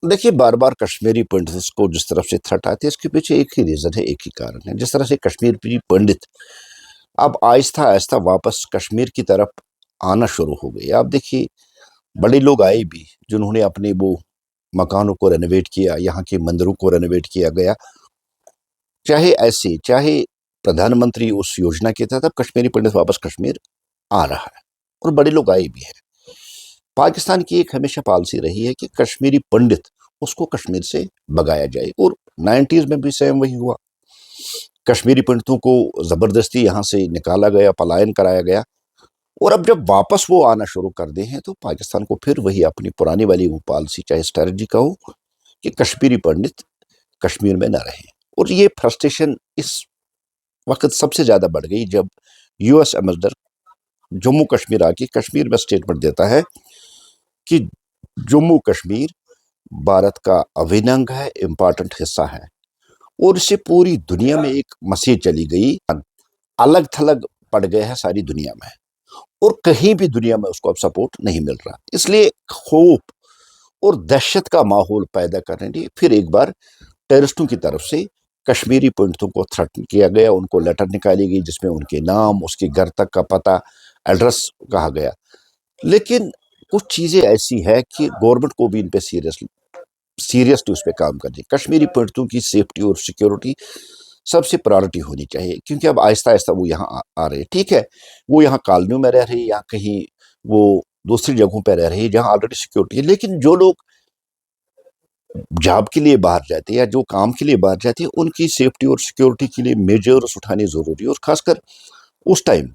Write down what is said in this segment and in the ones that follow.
देखिए बार बार कश्मीरी पंडित को जिस तरफ से थ्रेट आते हैं इसके पीछे एक ही रीज़न है, एक ही कारण है। जिस तरह से कश्मीरी पंडित अब आहिस्ता आहिस्ता वापस कश्मीर की तरफ आना शुरू हो गए। आप देखिए बड़े लोग आए भी जिन्होंने अपने वो मकानों को रेनोवेट किया, यहाँ के मंदिरों को रेनोवेट किया गया। चाहे प्रधानमंत्री उस योजना के तहत अब कश्मीरी पंडित वापस कश्मीर आ रहा है और बड़े लोग आए भी हैं। पाकिस्तान की एक हमेशा पॉलिसी रही है कि कश्मीरी पंडित उसको कश्मीर से भगाया जाए और 90s में भी सेम वही हुआ। कश्मीरी पंडितों को ज़बरदस्ती यहाँ से निकाला गया, पलायन कराया गया और अब जब वापस वो आना शुरू कर दे हैं तो पाकिस्तान को फिर वही अपनी पुरानी वाली वो पॉलिसी चाहे स्ट्रेटजी का हो कि कश्मीरी पंडित कश्मीर में न रहें। और ये फ्रस्ट्रेशन इस वक्त सबसे ज़्यादा बढ़ गई जब यूएस एम्बेसडर जम्मू कश्मीर आके कश्मीर में स्टेटमेंट देता है कि जम्मू कश्मीर भारत का अभिन्न अंग है, इम्पॉर्टेंट हिस्सा है। और इससे पूरी दुनिया में एक मैसेज चली गई, अलग थलग पड़ गए हैं सारी दुनिया में और कहीं भी दुनिया में उसको अब सपोर्ट नहीं मिल रहा। इसलिए खौफ और दहशत का माहौल पैदा करने के लिए फिर एक बार टेररिस्टों की तरफ से कश्मीरी पंडितों को थ्रेटन किया गया, उनको लेटर निकाली गई जिसमें उनके नाम, उसके घर तक का पता, एड्रेस कहा गया। लेकिन कुछ चीज़ें ऐसी है कि गवर्नमेंट को भी इन पे सीरियसली उस पर काम करनी। कश्मीरी पंडितों की सेफ्टी और सिक्योरिटी सबसे प्रायोरिटी होनी चाहिए क्योंकि अब आहिस्ता आहिस्ता वो यहाँ आ रहे हैं। ठीक है, वो यहाँ कॉलोनियों में रह रहे हैं या कहीं वो दूसरी जगहों पर रह रहे हैं जहाँ ऑलरेडी सिक्योरिटी है, लेकिन जो लोग जॉब के लिए बाहर जाते हैं या जो काम के लिए बाहर जाते हैं उनकी सेफ्टी और सिक्योरिटी के लिए मेजर्स उठाने ज़रूरी है। और ख़ासकर उस टाइम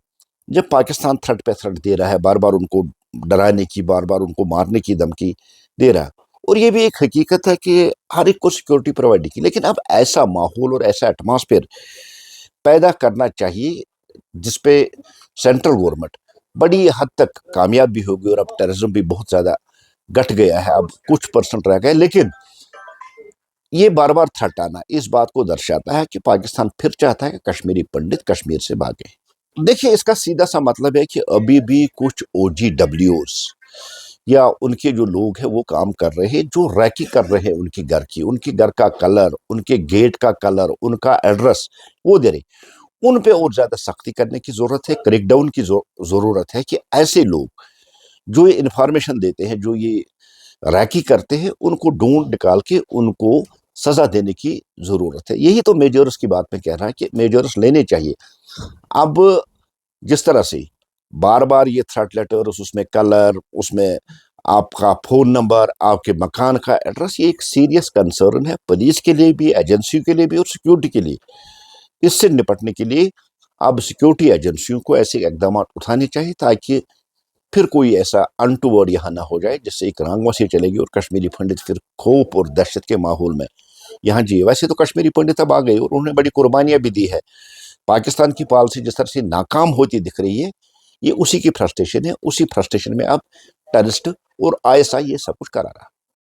जब पाकिस्तान थ्रेट पे थ्रेट दे रहा है, बार बार उनको डराने की, बार बार उनको मारने की धमकी दे रहा है। और ये भी एक हकीकत है कि हर एक को सिक्योरिटी प्रोवाइड की, लेकिन अब ऐसा माहौल और ऐसा एटमॉस्फेयर पैदा करना चाहिए जिसपे सेंट्रल गवर्नमेंट बड़ी हद तक कामयाब भी होगी। और अब टेररिज्म भी बहुत ज़्यादा घट गया है, अब कुछ परसेंट रह गए, लेकिन ये बार बार थ्रेट आना इस बात को दर्शाता है कि पाकिस्तान फिर चाहता है कि कश्मीरी पंडित कश्मीर से भागे। देखिए इसका सीधा सा मतलब है कि अभी भी कुछ OGWs या उनके जो लोग हैं वो काम कर रहे हैं, जो रैकी कर रहे हैं उनके घर का कलर, उनके गेट का कलर, उनका एड्रेस वो दे रहे। उन पे और ज़्यादा सख्ती करने की ज़रूरत है, क्रैकडाउन की ज़रूरत है कि ऐसे लोग जो ये इन्फॉर्मेशन देते हैं, जो ये रैकी करते हैं, उनको ढूंढ निकाल के उनको सज़ा देने की ज़रूरत है। यही तो मेजर्स की बात में कह रहा है कि मेजर्स लेने चाहिए। अब जिस तरह से बार बार ये थ्रेट लेटर्स, उसमें कलर, उसमें आपका फ़ोन नंबर, आपके मकान का एड्रेस, ये एक सीरियस कंसर्न है पुलिस के लिए भी, एजेंसियों के लिए भी और सिक्योरिटी के लिए। इससे निपटने के लिए अब सिक्योरिटी एजेंसियों को ऐसे इकदाम उठाने चाहिए ताकि फिर कोई ऐसा अनटूवर्ड यहाँ ना हो जाए जिससे एक रांगवासी चलेगी और कश्मीरी पंडित फिर खौफ और दहशत के माहौल में यहाँ जिए। वैसे तो कश्मीरी पंडित अब आ गए और उन्होंने बड़ी कुर्बानियाँ भी दी है। पाकिस्तान की पॉलिसी जिस तरह से नाकाम होती दिख रही है, ये उसी की फ्रस्ट्रेशन है। उसी फ्रस्ट्रेशन में अब टेररिस्ट और ISI ये सब कुछ करा रहा है।